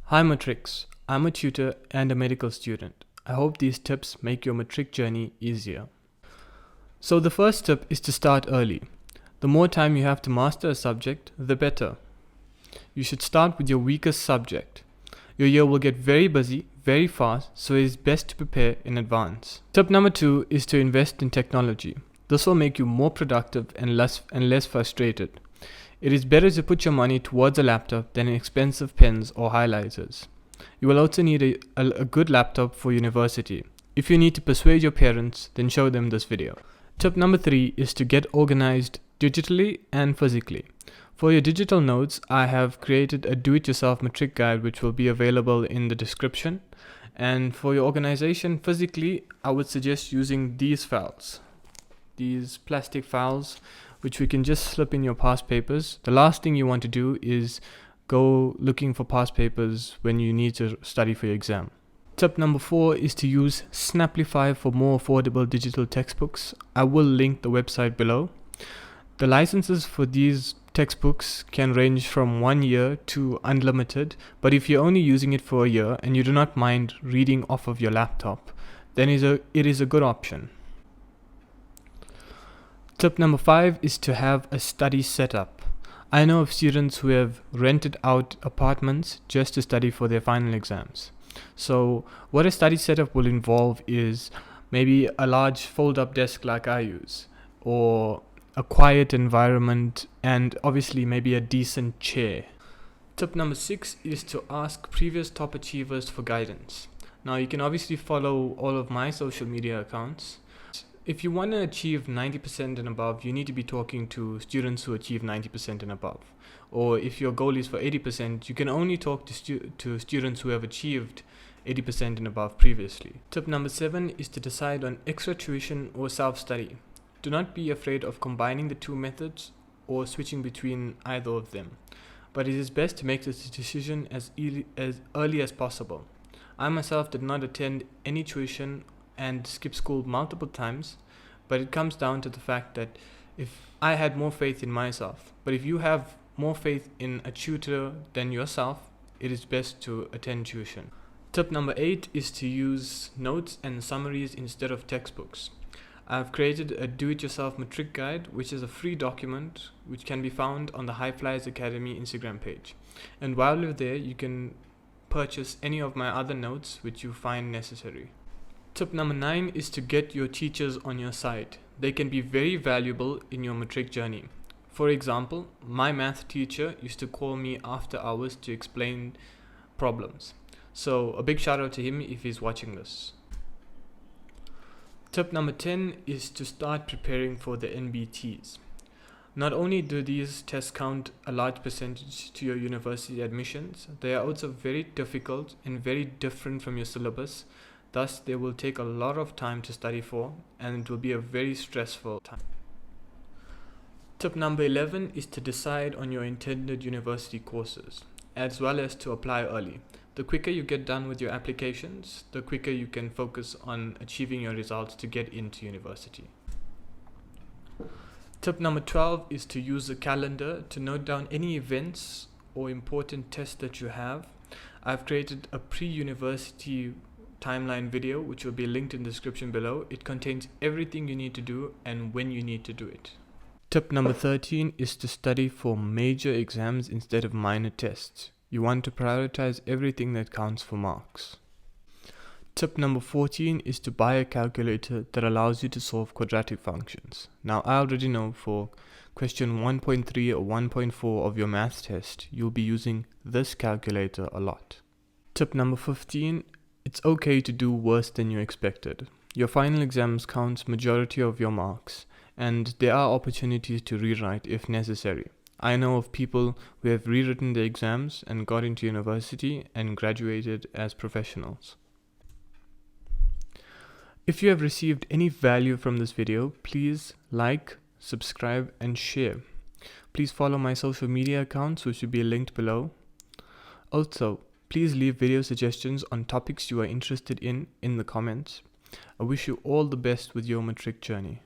Hi Matrix, I'm a tutor and a medical student. I hope these tips make your Matric journey easier. So the first tip is to start early. The more time you have to master a subject, the better. You should start with your weakest subject. Your year will get very busy, very fast, so it is best to prepare in advance. Tip number 2 is to invest in technology. This will make you more productive and less frustrated. It is better to put your money towards a laptop than in expensive pens or highlighters. You will also need a good laptop for university. If you need to persuade your parents, then show them this video. Tip number 3 is to get organized digitally and physically. For your digital notes, I have created a do-it-yourself Matric guide which will be available in the description. And for your organization physically, I would suggest using these files. These plastic files which we can just slip in your past papers. The last thing you want to do is go looking for past papers when you need to study for your exam. Tip number 4 is to use Snaplify for more affordable digital textbooks. I will link the website below. The licenses for these textbooks can range from 1 year to unlimited, but if you're only using it for a year and you do not mind reading off of your laptop, then it is a good option. Tip number 5 is to have a study setup. I know of students who have rented out apartments just to study for their final exams. So what a study setup will involve is maybe a large fold-up desk like I use, or a quiet environment, and obviously maybe a decent chair. Tip number 6 is to ask previous top achievers for guidance. Now you can obviously follow all of my social media accounts. If you want to achieve 90% and above, you need to be talking to students who achieve 90% and above. Or if your goal is for 80%, you can only talk to students who have achieved 80% and above previously. Tip number 7 is to decide on extra tuition or self-study. Do not be afraid of combining the two methods or switching between either of them. But it is best to make this decision as early as possible. I myself did not attend any tuition and skip school multiple times, but it comes down to the fact that if I had more faith in myself, but if you have more faith in a tutor than yourself, it is best to attend tuition. Tip number 8 is to use notes and summaries instead of textbooks. I've created a do-it-yourself Matric guide, which is a free document which can be found on the High Flyers Academy Instagram page. And while you're there, you can purchase any of my other notes which you find necessary. Tip number 9 is to get your teachers on your side. They can be very valuable in your Matric journey. For example, my math teacher used to call me after hours to explain problems. So a big shout out to him if he's watching this. Tip number 10 is to start preparing for the NBTs. Not only do these tests count a large percentage to your university admissions, they are also very difficult and very different from your syllabus. Thus, they will take a lot of time to study for, and it will be a very stressful time. Tip number 11 is to decide on your intended university courses, as well as to apply early. The quicker you get done with your applications, the quicker you can focus on achieving your results to get into university. Tip number 12 is to use a calendar to note down any events or important tests that you have. I've created a pre-university timeline video which will be linked in the description below. It contains everything you need to do and when you need to do it. Tip number 13 is to study for major exams instead of minor tests. You want to prioritize everything that counts for marks. Tip number 14 is to buy a calculator that allows you to solve quadratic functions. Now I already know for question 1.3 or 1.4 of your maths test, you'll be using this calculator a lot. Tip number 15, it's okay to do worse than you expected. Your final exams counts majority of your marks, and there are opportunities to rewrite if necessary. I know of people who have rewritten their exams and got into university and graduated as professionals. If you have received any value from this video, please like, subscribe and share. Please follow my social media accounts which will be linked below. Also, please leave video suggestions on topics you are interested in the comments. I wish you all the best with your Matric journey.